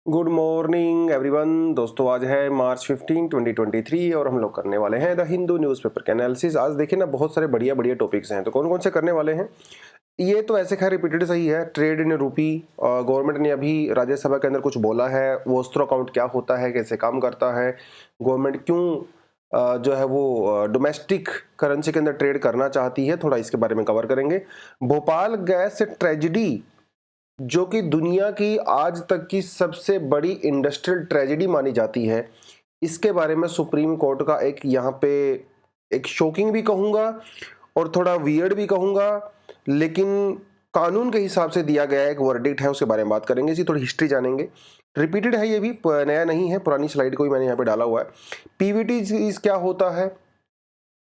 Good morning everyone. दोस्तों आज है मार्च 15 2023 और हम लोग करने वाले हैं द हिंदू न्यूज़पेपर के एनालिसिस। आज देखिए ना, बहुत सारे बढ़िया बढ़िया टॉपिक्स हैं। तो कौन कौन से करने वाले हैं ये तो ऐसे खैर रिपीटेड सही है। ट्रेड इन रूपी, गवर्नमेंट ने अभी राज्यसभा के अंदर कुछ बोला है। वोस्ट्रो अकाउंट क्या होता है, कैसे काम करता है, गवर्नमेंट क्यों जो है वो डोमेस्टिक करेंसी के अंदर ट्रेड करना चाहती है, थोड़ा इसके बारे में कवर करेंगे। भोपाल गैस ट्रेजिडी, जो कि दुनिया की आज तक की सबसे बड़ी इंडस्ट्रियल ट्रेजेडी मानी जाती है, इसके बारे में सुप्रीम कोर्ट का एक यहाँ पे एक शॉकिंग भी कहूँगा और थोड़ा वियर्ड भी कहूँगा, लेकिन कानून के हिसाब से दिया गया एक वर्डिक्ट है, उसके बारे में बात करेंगे। इसी थोड़ी हिस्ट्री जानेंगे। रिपीटेड है, ये भी नया नहीं है, पुरानी स्लाइड को ही मैंने यहाँ पे डाला हुआ है। पीवीटी क्या होता है,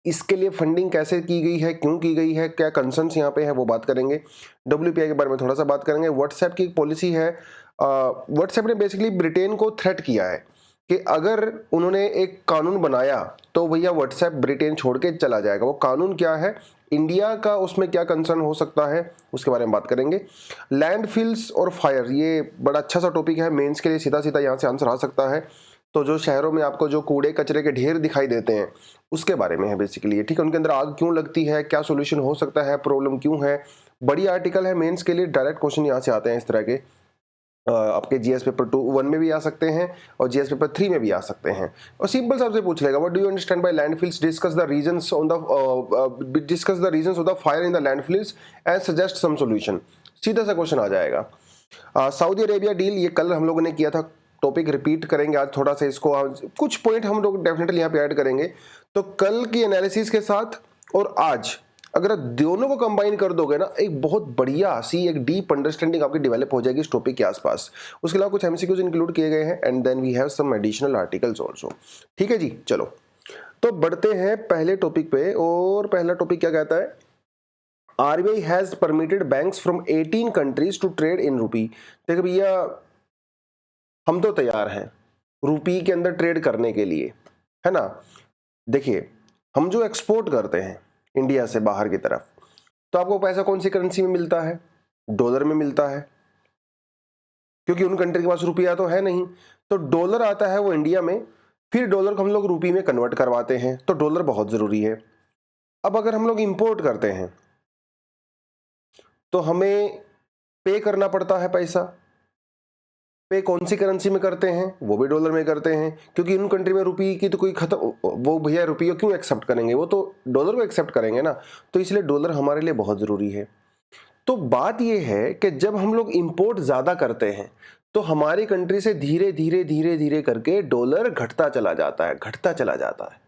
इसके लिए फंडिंग कैसे की गई है, क्यों की गई है, क्या कंसर्न्स यहाँ पे है, वो बात करेंगे। डब्ल्यूपीआई के बारे में थोड़ा सा बात करेंगे। व्हाट्सएप की पॉलिसी है, व्हाट्सएप ने बेसिकली ब्रिटेन को थ्रेट किया है कि अगर उन्होंने एक कानून बनाया तो भैया व्हाट्सएप ब्रिटेन छोड़ के चला जाएगा। वो कानून क्या है, इंडिया का उसमें क्या कंसर्न हो सकता है, उसके बारे में बात करेंगे। लैंडफिल्स और फायर, ये बड़ा अच्छा सा टॉपिक है, मेंस के लिए सीधा सीधा यहाँ से आंसर आ सकता है। तो जो शहरों में आपको जो कूड़े कचरे के ढेर दिखाई देते हैं, उसके बारे में है बेसिकली ये, ठीक है। उनके अंदर आग क्यों लगती है, क्या सोल्यूशन हो सकता है, प्रॉब्लम क्यों है। बड़ी आर्टिकल है मेंस के लिए, डायरेक्ट क्वेश्चन यहाँ से आते हैं इस तरह के। आपके जीएस पेपर 1 में भी आ सकते हैं और जीएस पेपर 3 में भी आ सकते हैं। और सिंपल सा आपसे पूछ लेगा, what do you understand by landfills, discuss the reasons of the fire in the landfills and suggest some solution. सीधा सा क्वेश्चन आ जाएगा। सऊदी अरेबिया डील, ये कल हम लोगों ने किया था, टॉपिक रिपीट करेंगे आज थोड़ा सा इसको। आज कुछ पॉइंट हम लोग डेफिनेटली यहाँ पे ऐड करेंगे। तो कल की एनालिसिस के साथ और आज अगर आप दोनों को कंबाइन कर दोगे ना, एक बहुत बढ़िया सी एक डीप अंडरस्टैंडिंग आपकी डेवलप हो जाएगी इस टॉपिक के आसपास। उसके अलावा कुछ एमसीक्यूज इंक्लूड किए गए हैं and then we have some additional articles also. ठीक है जी, चलो तो बढ़ते हैं पहले टॉपिक पे। और पहला टॉपिक क्या कहता है, RBI has permitted banks from 18 countries to trade in rupee. देखो भैया, हम तो तैयार हैं रूपी के अंदर ट्रेड करने के लिए, है ना। देखिए, हम जो एक्सपोर्ट करते हैं इंडिया से बाहर की तरफ, तो आपको पैसा कौन सी करेंसी में मिलता है, डॉलर में मिलता है, क्योंकि उन कंट्री के पास रुपया तो है नहीं। तो डॉलर आता है वो इंडिया में, फिर डॉलर को हम लोग रुपये में कन्वर्ट करवाते हैं, तो डॉलर बहुत जरूरी है। अब अगर हम लोग इंपोर्ट करते हैं तो हमें पे करना पड़ता है पैसा। पे कौन सी करेंसी में करते हैं, वो भी डॉलर में करते हैं, क्योंकि उन कंट्री में रुपये की तो कोई खत्म, वो भैया रुपये क्यों एक्सेप्ट करेंगे, वो तो डॉलर को एक्सेप्ट करेंगे ना। तो इसलिए डॉलर हमारे लिए बहुत जरूरी है। तो बात यह है कि जब हम लोग इंपोर्ट ज्यादा करते हैं तो हमारी कंट्री से धीरे धीरे धीरे धीरे करके डॉलर घटता चला जाता है, घटता चला जाता है।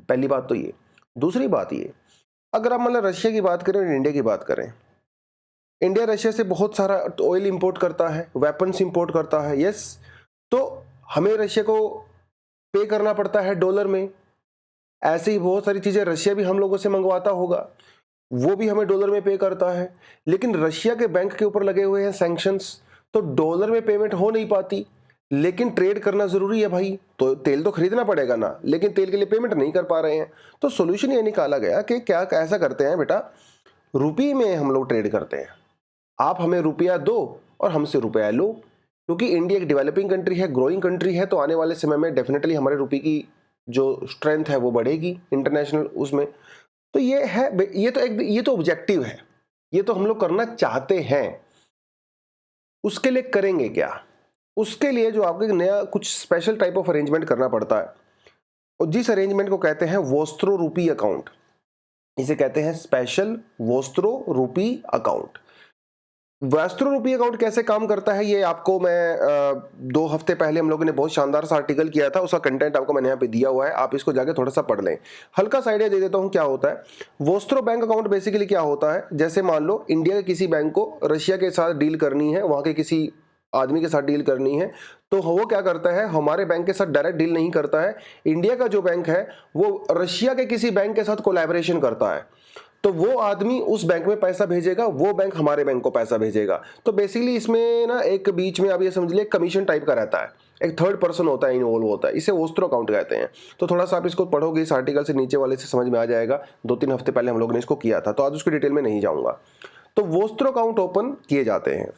पहली बात तो ये। दूसरी बात ये, अगर आप मतलब रशिया की बात करें और इंडिया की बात करें, इंडिया रशिया से बहुत सारा ऑयल इंपोर्ट करता है, वेपन्स इंपोर्ट करता है, यस। तो हमें रशिया को पे करना पड़ता है डॉलर में। ऐसे ही बहुत सारी चीजें रशिया भी हम लोगों से मंगवाता होगा, वो भी हमें डॉलर में पे करता है। लेकिन रशिया के बैंक के ऊपर लगे हुए हैं सैंक्शंस, तो डॉलर में पेमेंट हो नहीं पाती। लेकिन ट्रेड करना जरूरी है भाई, तो तेल तो खरीदना पड़ेगा ना, लेकिन तेल के लिए पेमेंट नहीं कर पा रहे हैं। तो सोल्यूशन ये निकाला गया कि क्या ऐसा करते हैं बेटा, रुपये में हम लोग ट्रेड करते हैं। आप हमें रुपया दो और हमसे रुपया लो, क्योंकि इंडिया एक डेवलपिंग कंट्री है, ग्रोइंग कंट्री है, तो आने वाले समय में डेफिनेटली हमारे रुपये की जो स्ट्रेंथ है वो बढ़ेगी इंटरनेशनल उसमें। तो ये है, ये तो ऑब्जेक्टिव है, ये तो हम लोग करना चाहते हैं। उसके लिए करेंगे क्या, उसके लिए जो आपको एक नया कुछ स्पेशल टाइप ऑफ अरेंजमेंट करना पड़ता है, और जिस अरेंजमेंट को कहते हैं वोस्त्रो रूपी अकाउंट। इसे कहते हैं स्पेशल वोस्त्रो रूपी अकाउंट। वस्त्र रूपी अकाउंट कैसे काम करता है, ये आपको मैं 2 हफ्ते पहले हम लोगों ने बहुत शानदार सा आर्टिकल किया था, उसका कंटेंट आपको मैंने यहाँ पे दिया हुआ है, आप इसको जाके थोड़ा सा पढ़ लें। हल्का सा आइडिया दे देता हूँ क्या होता है। वोस्त्रो बैंक अकाउंट बेसिकली क्या होता है, जैसे मान लो इंडिया के किसी बैंक को रशिया के साथ डील करनी है, वहां के किसी आदमी के साथ डील करनी है, तो वो क्या करता है, हमारे बैंक के साथ डायरेक्ट डील नहीं करता है। इंडिया का जो बैंक है वो रशिया के किसी बैंक के साथ कोलैबोरेशन करता है, तो वो आदमी उस बैंक में पैसा भेजेगा, वो बैंक हमारे बैंक को पैसा भेजेगा। तो बेसिकली इसमें ना एक बीच में आप ये समझ लिए कमीशन टाइप का रहता है, एक थर्ड पर्सन होता है, इन्वॉल्व होता है, इसे वोस्त्रो अकाउंट कहते हैं। तो थोड़ा सा आप इसको पढ़ोगे इस आर्टिकल से, नीचे वाले से समझ में आ जाएगा। 2-3 हफ्ते पहले हम लोगों ने इसको किया था, तो आज उसकी डिटेल में नहीं जाऊंगा। तो वोस्त्रो अकाउंट ओपन किए जाते हैं।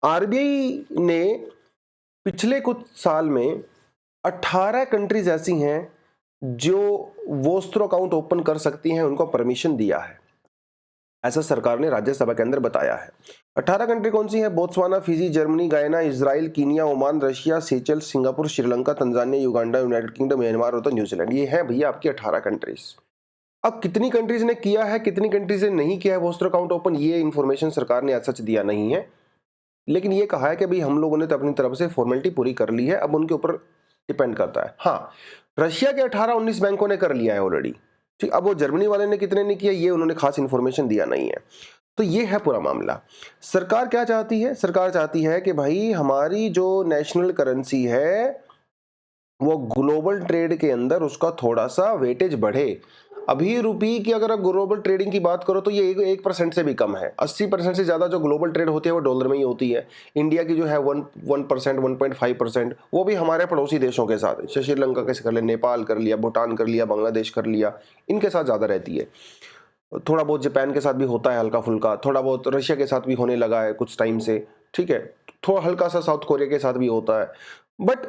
आरबीआई ने पिछले कुछ साल में 18 कंट्रीज ऐसी हैं जो वोस्त्रो अकाउंट ओपन कर सकती हैं, उनको परमिशन दिया है, ऐसा सरकार ने राज्यसभा के अंदर बताया है। 18 कंट्री कौन सी हैं? Botswana, Fiji, Germany, Guyana, Israel, Kenya, Oman, Russia, Seychelles, Singapore, Sri Lanka, Tanzania, Uganda, United Kingdom, Myanmar और तो न्यूजीलैंड। ये है भैया आपकी 18 कंट्रीज। अब कितनी कंट्रीज ने किया है, कितनी कंट्रीज ने नहीं किया है वोस्त्रो अकाउंट ओपन, ये इन्फॉर्मेशन सरकार ने सच दिया नहीं है, लेकिन ये कहा है कि भाई हम लोगों ने तो अपनी तरफ से फॉर्मेलिटी पूरी कर ली है, अब उनके ऊपर डिपेंड करता है। हाँ, रशिया के 18-19 बैंकों ने कर लिया है ऑलरेडी, ठीक। अब वो जर्मनी वाले ने कितने ने किया, ये उन्होंने खास इन्फॉर्मेशन दिया नहीं है। तो ये है पूरा मामला। सरकार क्या चाहती है? सरकार चाहती है कि भाई हमारी जो नेशनल करेंसी है वो ग्लोबल ट्रेड के अंदर उसका थोड़ा सा वेटेज बढ़े। अभी रुपी की अगर आप ग्लोबल ट्रेडिंग की बात करो तो ये 1% से भी कम है। 80% से ज़्यादा जो ग्लोबल ट्रेड होती है वो डॉलर में ही होती है। इंडिया की जो है 1%, 1.5%, वो भी हमारे पड़ोसी देशों के साथ, श्रीलंका कैसे कर लिया, नेपाल कर लिया, भूटान कर लिया, बांग्लादेश कर लिया, इनके साथ ज़्यादा रहती है। थोड़ा बहुत जापान के साथ भी होता है हल्का फुल्का, थोड़ा बहुत रशिया के साथ भी होने लगा है कुछ टाइम से, ठीक है। थोड़ा हल्का सा साउथ कोरिया के साथ भी होता है, बट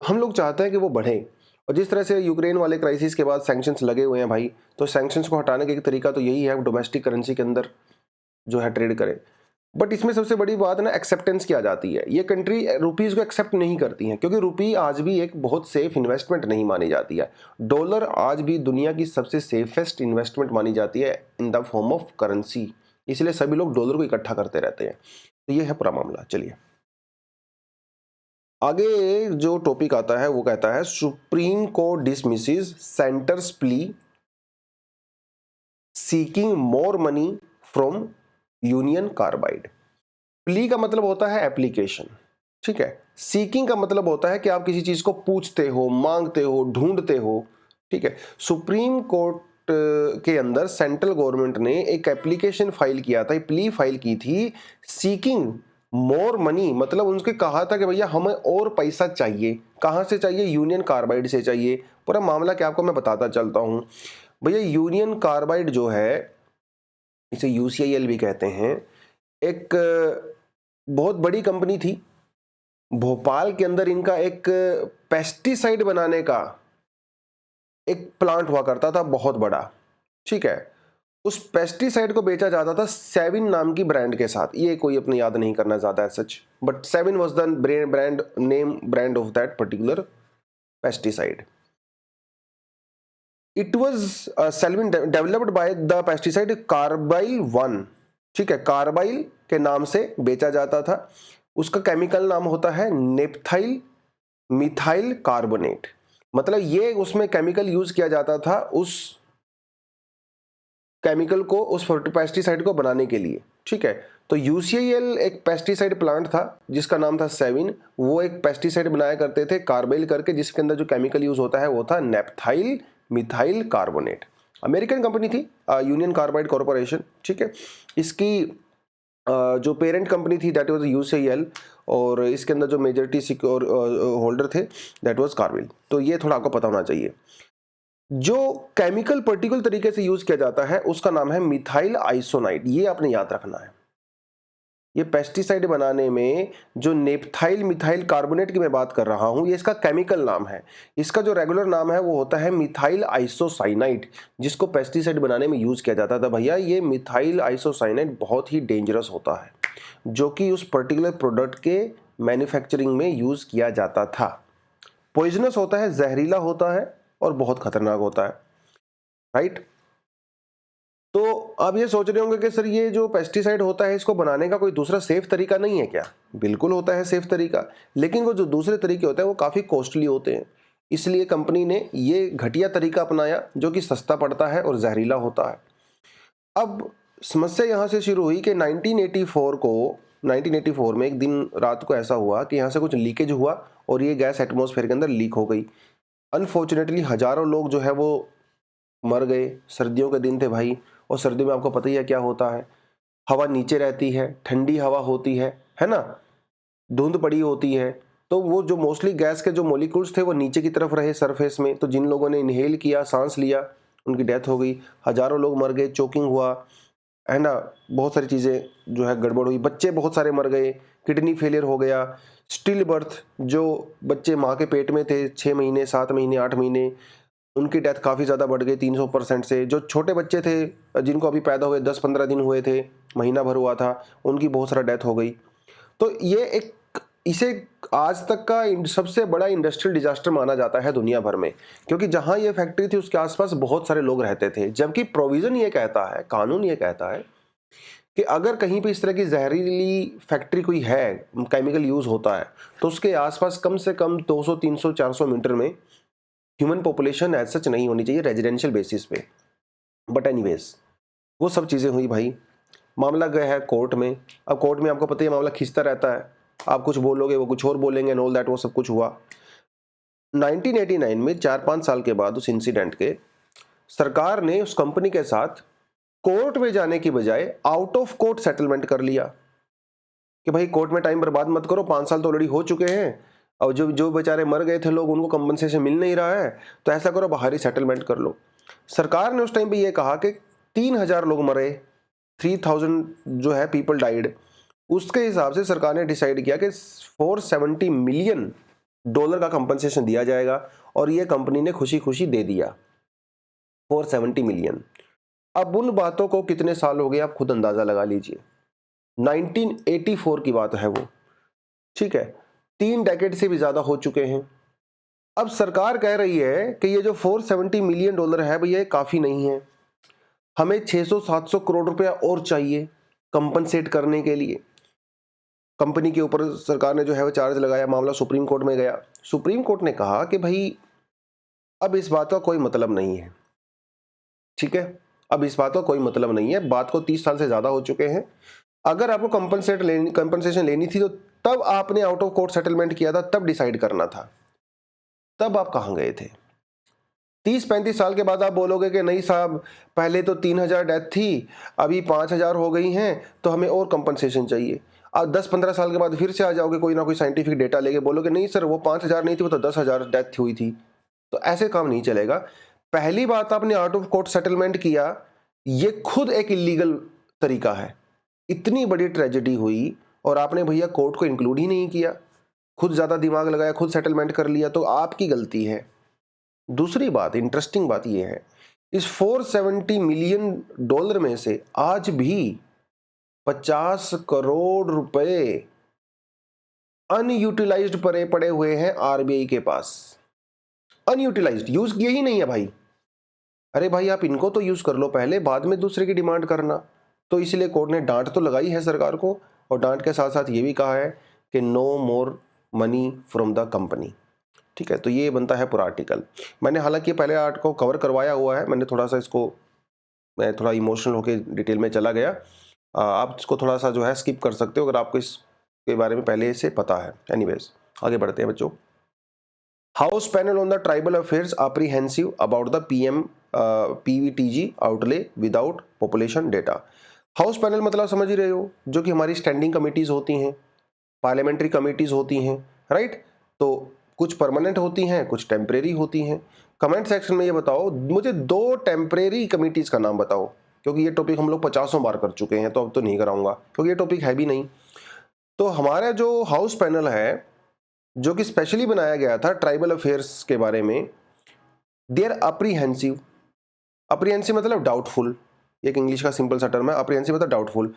हम लोग चाहते हैं कि वो बढ़े। और जिस तरह से यूक्रेन वाले क्राइसिस के बाद सैंक्शंस लगे हुए हैं भाई, तो सैंक्शंस को हटाने का एक तरीका तो यही है डोमेस्टिक करेंसी के अंदर जो है ट्रेड करें। बट इसमें सबसे बड़ी बात ना एक्सेप्टेंस की आ जाती है। ये कंट्री रुपीज़ को एक्सेप्ट नहीं करती हैं क्योंकि रुपी आज भी एक बहुत सेफ इन्वेस्टमेंट नहीं मानी जाती है। डॉलर आज भी दुनिया की सबसे सेफेस्ट इन्वेस्टमेंट मानी जाती है in the form of currency, इसलिए सभी लोग डॉलर को इकट्ठा करते रहते हैं। तो ये है पूरा मामला। चलिए आगे जो टॉपिक आता है वो कहता है supreme court dismisses centres plea seeking more money from union carbide. Plea का मतलब होता है एप्लीकेशन, ठीक है। सीकिंग का मतलब होता है कि आप किसी चीज को पूछते हो, मांगते हो, ढूंढते हो, ठीक है। सुप्रीम कोर्ट के अंदर सेंट्रल गवर्नमेंट ने एक एप्लीकेशन फाइल किया था, प्ली फाइल की थी, सीकिंग मोर मनी, मतलब उनके कहा था कि भैया हमें और पैसा चाहिए। कहां से चाहिए? यूनियन कार्बाइड से चाहिए। पूरा मामला क्या आपको मैं बताता चलता हूं। भैया यूनियन कार्बाइड जो है, इसे यूसीआईएल भी कहते हैं, एक बहुत बड़ी कंपनी थी। भोपाल के अंदर इनका एक पेस्टिसाइड बनाने का एक प्लांट हुआ करता था, बहुत बड़ा, ठीक है। उस पेस्टिसाइड को बेचा जाता था सेविन नाम की ब्रांड के साथ। ये कोई अपने याद नहीं करना चाहता है सच, but Sevin was the brand of that particular pesticide. It was Sevin developed by the pesticide carbaryl 1, ठीक है। कार्बाइल के नाम से बेचा जाता था। उसका केमिकल नाम होता है नेप्थाइल मिथाइल कार्बोनेट, मतलब ये उसमें केमिकल यूज किया जाता था उस केमिकल को, उस पेस्टिसाइड को बनाने के लिए, ठीक है। तो यूसीआईएल एक पेस्टिसाइड प्लांट था जिसका नाम था सेविन। वो एक पेस्टिसाइड बनाया करते थे कार्बाइल करके, जिसके अंदर जो केमिकल यूज होता है वो था नेप्थाइल मिथाइल कार्बोनेट। अमेरिकन कंपनी थी यूनियन कार्बाइड कॉर्पोरेशन, ठीक है। इसकी जो पेरेंट कंपनी थी दैट वाज यूसीआईएल, और इसके अंदर जो मेजॉरिटी सिक्योर होल्डर थे दैट वाज कार्बाइल। तो ये थोड़ा आपको पता होना चाहिए। जो केमिकल पर्टिकुलर तरीके से यूज किया जाता है उसका नाम है मिथाइल आइसोनाइड, ये आपने याद रखना है। ये पेस्टिसाइड बनाने में जो नेप्थाइल मिथाइल कार्बोनेट की मैं बात कर रहा हूं, ये इसका केमिकल नाम है। इसका जो रेगुलर नाम है वो होता है मिथाइल आइसोसाइनाइड, जिसको पेस्टिसाइड बनाने में यूज किया जाता था। भैया ये मिथाइल आइसोसाइनाइड बहुत ही डेंजरस होता है, जो कि उस पर्टिकुलर प्रोडक्ट के मैन्युफैक्चरिंग में यूज किया जाता था। पॉइजनस होता है, जहरीला होता है और बहुत खतरनाक होता है, राइट। तो आप ये सोच रहे होंगे कि सर ये जो पेस्टिसाइड होता है इसको बनाने का कोई दूसरा सेफ तरीका नहीं है क्या? बिल्कुल होता है सेफ तरीका, लेकिन वो जो दूसरे तरीके होते हैं वो काफ़ी कॉस्टली होते हैं। इसलिए कंपनी ने ये घटिया तरीका अपनाया जो कि सस्ता पड़ता है और जहरीला होता है। अब समस्या यहाँ से शुरू हुई कि 1984 में एक दिन रात को ऐसा हुआ कि यहाँ से कुछ लीकेज हुआ और ये गैस एटमॉस्फेयर के अंदर लीक हो गई। अनफॉर्चुनेटली हजारों लोग जो है वो मर गए। सर्दियों के दिन थे भाई, और सर्दियों में आपको पता ही है क्या होता है, हवा नीचे रहती है, ठंडी हवा होती है ना, धुंध पड़ी होती है। तो वो जो मोस्टली गैस के जो मॉलिक्यूल्स थे वो नीचे की तरफ रहे सरफेस में, तो जिन लोगों ने इनहेल किया, सांस लिया, उनकी डेथ हो गई। हजारों लोग मर गए, चोकिंग हुआ, है ना, बहुत सारी चीज़ें जो है गड़बड़ हुई, बच्चे बहुत सारे मर गए किडनी फेलियर हो गया, स्टिल बर्थ, जो बच्चे माँ के पेट में थे 6 महीने, 7 महीने, 8 महीने, उनकी डेथ काफ़ी ज़्यादा बढ़ गई 300% से। जो छोटे बच्चे थे जिनको अभी पैदा हुए 10-15 दिन हुए थे, महीना भर हुआ था, उनकी बहुत सारा डेथ हो गई। तो ये एक, इसे आज तक का सबसे बड़ा इंडस्ट्रियल डिजास्टर माना जाता है दुनिया भर में, क्योंकि जहां ये फैक्ट्री थी उसके आसपास बहुत सारे लोग रहते थे। जबकि प्रोविजन ये कहता है, कानून ये कहता है कि अगर कहीं पे इस तरह की जहरीली फैक्ट्री कोई है, केमिकल यूज होता है, तो उसके आसपास कम से कम 200, 300, 400 मीटर में ह्यूमन पॉपुलेशन एज सच नहीं होनी चाहिए रेजिडेंशियल बेसिस पे। बट एनीवेज, वो सब चीज़ें हुई भाई, मामला गया है कोर्ट में। अब कोर्ट में आपको पता है मामला खींचता रहता है, आप कुछ बोलोगे वो कुछ और बोलेंगे एंड ऑल दैट, वो सब कुछ हुआ। 1989 में 4-5 साल के बाद उस इंसिडेंट के, सरकार ने उस कंपनी के साथ कोर्ट में जाने की बजाय आउट ऑफ कोर्ट सेटलमेंट कर लिया कि भाई कोर्ट में टाइम बर्बाद मत करो, 5 साल तो ऑलरेडी हो चुके हैं, और जो जो बेचारे मर गए थे लोग उनको कंपनसेशन मिल नहीं रहा है, तो ऐसा करो बाहरी सेटलमेंट कर लो। सरकार ने उस टाइम पे ये कहा कि 3000 लोग मरे, 3000 जो है पीपल डाइड, उसके हिसाब से सरकार ने डिसाइड किया कि $470 मिलियन का कंपनसेशन दिया जाएगा, और ये कंपनी ने खुशी खुशी दे दिया 470 मिलियन। अब उन बातों को कितने साल हो गए आप खुद अंदाजा लगा लीजिए, 1984 की बात है वो, ठीक है, 3 डेकेड से भी ज्यादा हो चुके हैं। अब सरकार कह रही है कि ये जो $470 मिलियन है भैया, ये काफी नहीं है, हमें 600-700 करोड़ रुपया और चाहिए कंपनसेट करने के लिए। कंपनी के ऊपर सरकार ने जो है वो चार्ज लगाया, मामला सुप्रीम कोर्ट में गया। सुप्रीम कोर्ट ने कहा कि भाई अब इस बात का कोई मतलब नहीं है, ठीक है, अब इस बात का कोई मतलब नहीं है, बात को 30 साल से ज्यादा हो चुके हैं। अगर आपको कंपनसेशन लेनी थी तो तब आपने आउट ऑफ कोर्ट सेटलमेंट किया था, तब डिसाइड करना था, तब आप कहां गए थे? 30-35 साल के बाद आप बोलोगे कि नहीं साहब, पहले तो 3000 डेथ थी, अभी 5000 हो गई हैं, तो हमें और कंपनसेशन चाहिए। अब 10-15 साल के बाद फिर से आ जाओगे कोई ना कोई साइंटिफिक डेटा लेके, बोलोगे नहीं सर वो 5000 नहीं थी, वो तो 10,000 डेथ हुई थी। तो ऐसे काम नहीं चलेगा। पहली बात, आपने आउट ऑफ कोर्ट सेटलमेंट किया, ये खुद एक इलीगल तरीका है। इतनी बड़ी ट्रेजेडी हुई और आपने भैया कोर्ट को इंक्लूड ही नहीं किया, खुद ज्यादा दिमाग लगाया, खुद सेटलमेंट कर लिया, तो आपकी गलती है। दूसरी बात, इंटरेस्टिंग बात यह है, इस $470 मिलियन में से आज भी 50 करोड़ रुपए अनयूटिलाइज्ड पड़े हुए हैं आरबीआई के पास। अनयूटिलाइज्ड, यूज किए ही नहीं है भाई। अरे भाई आप इनको तो यूज कर लो पहले, बाद में दूसरे की डिमांड करना। तो इसलिए कोर्ट ने डांट तो लगाई है सरकार को, और डांट के साथ साथ ये भी कहा है कि no more money from the company, ठीक है। तो ये बनता है पूरा आर्टिकल। मैंने हालांकि पहले आर्ट को कवर करवाया हुआ है, मैंने थोड़ा सा इसको, मैं थोड़ा इमोशनल होकर डिटेल में चला गया, आप इसको थोड़ा सा जो है स्किप कर सकते हो अगर आपको इसके बारे में पहले से पता है। एनीवेज, आगे बढ़ते हैं बच्चों। House panel on the tribal affairs apprehensive about the PVTG outlay without population data. House panel मतलब समझ ही रहे हो, जो कि हमारी स्टैंडिंग कमिटीज होती हैं, पार्लियामेंट्री कमिटीज होती हैं, राइट। तो कुछ परमानेंट होती हैं, कुछ टेम्परेरी होती हैं। कमेंट सेक्शन में ये बताओ, मुझे 2 टेम्परेरी कमिटीज का नाम बताओ, क्योंकि ये टॉपिक हम लोग 50 बार कर चुके हैं, तो अब तो नहीं कराऊंगा क्योंकि ये टॉपिक है भी नहीं। तो हमारा जो हाउस पैनल है, जो कि स्पेशली बनाया गया था ट्राइबल अफेयर्स के बारे में, देयर अप्रीहेंसिव। अप्रीहेंसिव मतलब डाउटफुल, एक इंग्लिश का सिंपल सा टर्म है। अप्रीहेंसिव मतलब डाउटफुल।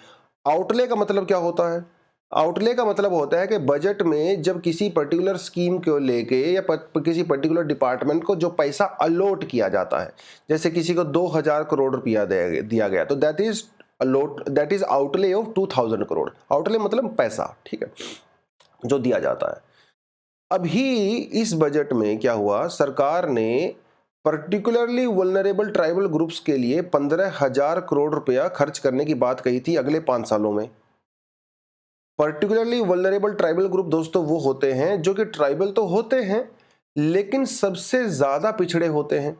आउटले का मतलब क्या होता है? आउटले का मतलब होता है कि बजट में जब किसी पर्टिकुलर स्कीम को लेके या किसी पर्टिकुलर डिपार्टमेंट को जो पैसा अलॉट किया जाता है, जैसे किसी को 2000 करोड़ रुपया दिया गया, तो that is outlay of 2000 crore. Outlay मतलब पैसा, ठीक है, जो दिया जाता है। अभी इस बजट में क्या हुआ, सरकार ने पर्टिकुलरली वल्नरेबल ट्राइबल ग्रुप्स के लिए 15,000 करोड़ रुपया खर्च करने की बात कही थी अगले 5 सालों में। पर्टिकुलरली वल्नरेबल ट्राइबल ग्रुप दोस्तों वो होते हैं जो कि ट्राइबल तो होते हैं लेकिन सबसे ज्यादा पिछड़े होते हैं,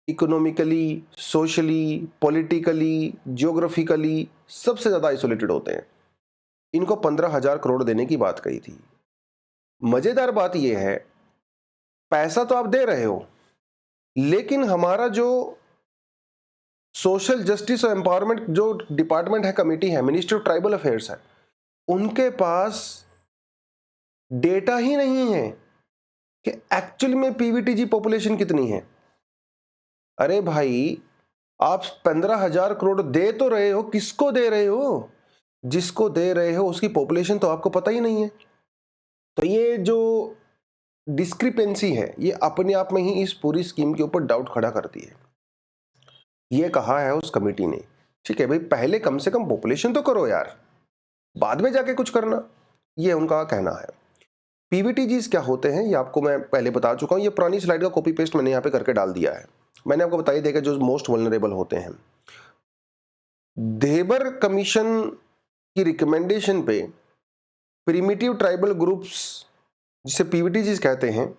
इकोनॉमिकली, सोशली, पॉलिटिकली, जियोग्राफिकली सबसे ज्यादा आइसोलेटेड होते हैं। इनको 15,000 करोड़ देने की बात कही थी। मजेदार बात यह है, पैसा तो आप दे रहे हो, लेकिन हमारा जो सोशल जस्टिस और एम्पावरमेंट जो डिपार्टमेंट है, कमेटी है, मिनिस्ट्री ऑफ ट्राइबल अफेयर्स है, उनके पास डेटा ही नहीं है कि एक्चुअल में पीवीटीजी पॉपुलेशन कितनी है। अरे भाई, आप 15,000 करोड़ दे तो रहे हो, किसको दे रहे हो? जिसको दे रहे हो उसकी पॉपुलेशन तो आपको पता ही नहीं है। तो ये जो डिस्क्रिपेंसी है, ये अपने आप में ही इस पूरी स्कीम के ऊपर डाउट खड़ा करती है। ये कहा है उस कमेटी ने, ठीक है भाई, पहले कम से कम पॉपुलेशन तो करो यार, बाद में जाके कुछ करना, ये उनका कहना है। पीवीटीजीज क्या होते हैं ये आपको मैं पहले बता चुका हूं, ये पुरानी स्लाइड का कॉपी पेस्ट मैंने यहाँ पे करके डाल दिया है। मैंने आपको बताई देखा जो मोस्ट वल्नरेबल होते हैं। देबर कमीशन की रिकमेंडेशन पे प्रिमिटिव ट्राइबल ग्रुप्स, जिसे पीवीटीजीज कहते हैं,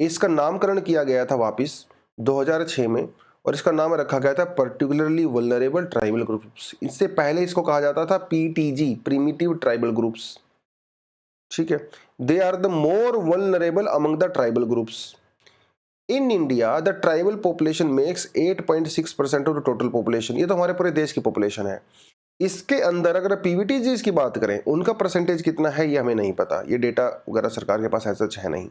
इसका नामकरण किया गया था वापस 2006 में, और इसका नाम रखा गया था पर्टिकुलरली वल्नरेबल ट्राइबल ग्रुप्स। इससे पहले इसको कहा जाता था पीटीजी, प्रिमिटिव ट्राइबल ग्रुप्स, ठीक है। They are the more vulnerable among the tribal groups. In India the tribal population makes 8.6% of the total population. ये तो हमारे पूरे देश की पॉपुलेशन है। इसके अंदर अगर पीवीटीजीज की बात करें, उनका परसेंटेज कितना है ये हमें नहीं पता, ये डेटा वगैरह सरकार के पास ऐसा है नहीं।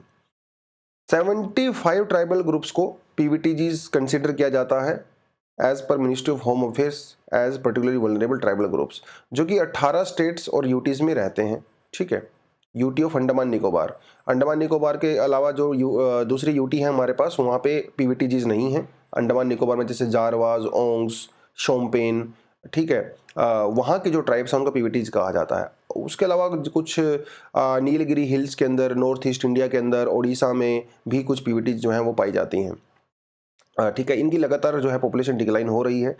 75 ट्राइबल ग्रुप्स को पीवीटीजीज कंसिडर किया जाता है as per ministry of home affairs as particularly vulnerable tribal groups, जो कि 18 स्टेट्स और यूटीज में रहते हैं, ठीक है। यूटी ऑफ अंडमान निकोबार, अंडमान निकोबार के अलावा जो दूसरी यूटी है हमारे पास, वहाँ पे पीवीटीजीज नहीं है। अंडमान निकोबार में जैसे जारवाज, ओंग्स, शोम्पेन, ठीक है, वहाँ के जो ट्राइब्स हैं उनको पीवीटीज कहा जाता है। उसके अलावा कुछ नीलगिरी हिल्स के अंदर, नॉर्थ ईस्ट इंडिया के अंदर, उड़ीसा में भी कुछ पीवीटीज जो हैं वो पाई जाती हैं, ठीक है। इनकी लगातार जो है पॉपुलेशन डिक्लाइन हो रही है।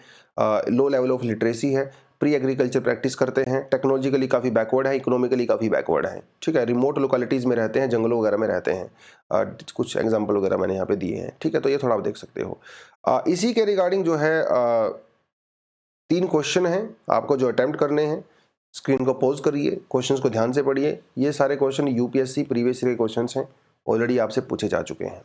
लो लेवल ऑफ लिटरेसी है, प्री एग्रीकल्चर प्रैक्टिस करते हैं, टेक्नोलॉजिकली काफ़ी बैकवर्ड है, इकोनॉमिकली काफ़ी बैकवर्ड है, ठीक है। रिमोट लोकेलिटीज़ में रहते हैं, जंगलों वगैरह में रहते हैं। कुछ एग्जांपल वगैरह मैंने यहाँ पे दिए हैं, ठीक है। तो ये थोड़ा आप देख सकते हो। इसी के रिगार्डिंग जो है 3 क्वेश्चन हैं आपको जो अटेम्प्ट करने हैं। स्क्रीन को पॉज करिए, क्वेश्चंस को ध्यान से पढ़िए। ये सारे क्वेश्चन यूपीएससी प्रीवियस ईयर के क्वेश्चंस हैं, ऑलरेडी आपसे पूछे जा चुके हैं।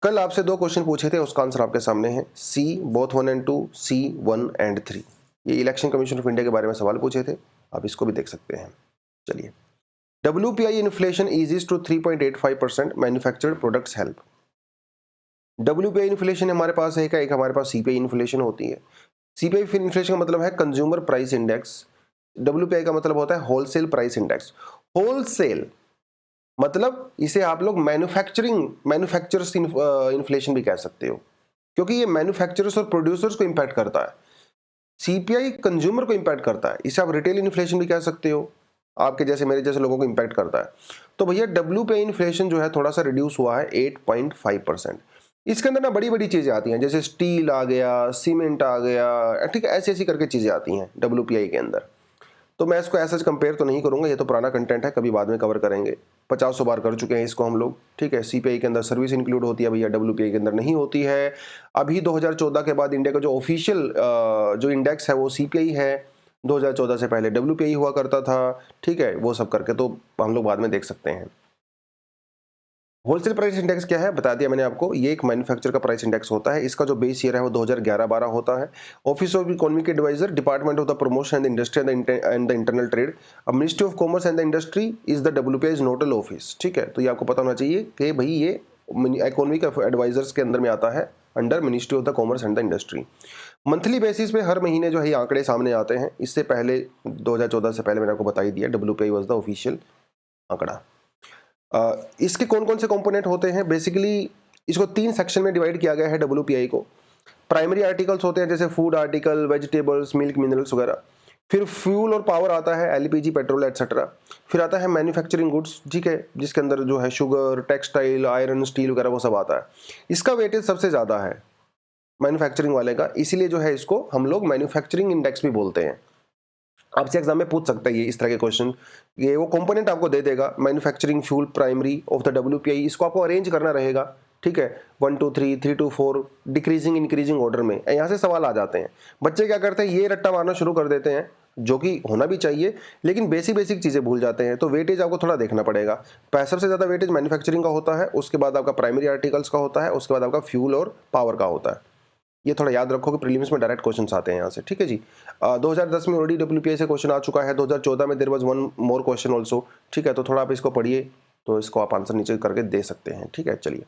कल आपसे 2 क्वेश्चन पूछे थे, उसका आंसर आपके सामने है। C both 1 and 2, C 1 and 3। ये इलेक्शन कमीशन ऑफ इंडिया के बारे में सवाल पूछे थे, आप इसको भी देख सकते हैं। चलिए, WPI inflation eases to 3.85%, manufactured products help. WPI inflation हमारे पास है, एक हमारे पास CPI इन्फ्लेशन होती है। CPI इन्फ्लेशन का मतलब है कंज्यूमर प्राइस इंडेक्स, WPI का मतलब होता है होलसेल प्राइस इंडेक्स। होलसेल मतलब इसे आप लोग मैन्युफैक्चरर्स इन्फ्लेशन भी कह सकते हो, क्योंकि ये मैन्युफैक्चरर्स और प्रोड्यूसर्स को इंपैक्ट करता है। CPI कंज्यूमर को इंपैक्ट करता है, इसे आप रिटेल इन्फ्लेशन भी कह सकते हो, आपके जैसे मेरे जैसे लोगों को इंपैक्ट करता है। तो भैया WPI इन्फ्लेशन जो है थोड़ा सा रिड्यूस हुआ है 8.5%। इसके अंदर ना बड़ी बड़ी चीजें आती हैं, जैसे स्टील आ गया, सीमेंट आ गया, ठीक है, ऐसी ऐसी करके चीजें आती हैं WPI के अंदर। तो मैं इसको ऐसा कंपेयर तो नहीं करूंगा, ये तो पुराना कंटेंट है, कभी बाद में कवर करेंगे। 50 बार कर चुके हैं इसको हम लोग, ठीक है। CPI के अंदर सर्विस इंक्लूड होती है भैया, WPI के अंदर नहीं होती है। अभी 2014 के बाद इंडिया का जो ऑफिशियल जो इंडेक्स है वो CPI है, 2014 से पहले WPI हुआ करता था, ठीक है। वो सब करके तो हम लोग बाद में देख सकते हैं। होलसेल प्राइस इंडेक्स क्या है बता दिया मैंने आपको, ये एक मैन्युफैक्चर का प्राइस इंडेक्स होता है। इसका जो बेस ईयर है वो 2011-12 होता है। Office of economic adviser, department of the promotion and industry and the internal trade, ministry of commerce and the industry is the WPI's nodal office, ठीक है। तो ये आपको पता होना चाहिए कि भाई ये इकोनॉमिक एडवाइजर्स के अंदर में आता है, under ministry of the commerce and the industry. Monthly basis पे हर महीने जो है ये आंकड़े सामने आते हैं। इससे पहले 2014 से पहले मैंने आपको बता ही दिया, WPI वाज द ऑफिशियल आंकड़ा। इसके कौन कौन से कंपोनेंट होते हैं, बेसिकली इसको 3 सेक्शन में डिवाइड किया गया है WPI को। प्राइमरी आर्टिकल्स होते हैं जैसे food article, vegetables, milk, minerals वगैरह। फिर फ्यूल और पावर आता है, LPG, पेट्रोल एटसेट्रा। फिर आता है मैन्युफैक्चरिंग गुड्स, ठीक है, जिसके अंदर जो है शुगर, टेक्सटाइल, आयरन, स्टील वगैरह वो सब आता है। इसका वेटेज सबसे ज़्यादा है मैन्युफैक्चरिंग वाले का, इसीलिए जो है इसको हम लोग मैन्युफैक्चरिंग इंडेक्स भी बोलते हैं। आपसे एग्जाम में पूछ सकता है ये इस तरह के क्वेश्चन, ये वो कंपोनेंट आपको दे देगा, manufacturing fuel primary of the WPI। इसको आपको अरेंज करना रहेगा, ठीक है, 1 2 3, 3 2 4, डिक्रीजिंग इंक्रीजिंग ऑर्डर में। यहाँ से सवाल आ जाते हैं, बच्चे क्या करते हैं, ये रट्टा मारना शुरू कर देते हैं, जो कि होना भी चाहिए, लेकिन बेसिक चीज़ें भूल जाते हैं। तो वेटेज आपको थोड़ा देखना पड़ेगा। सबसे ज़्यादा वेटेज मैन्युफैक्चरिंग का होता है, उसके बाद आपका प्राइमरी आर्टिकल्स का होता है, उसके बाद आपका फ्यूल और पावर का होता है। ये थोड़ा याद रखो कि प्रीलिम्स में डायरेक्ट क्वेश्चंस आते हैं यहाँ से, ठीक है जी। 2010 में ऑलरेडी WPI से क्वेश्चन आ चुका है, 2014 में there was one more question also, ठीक है। तो थोड़ा आप इसको पढ़िए तो इसको आप आंसर नीचे करके दे सकते हैं, ठीक है। चलिए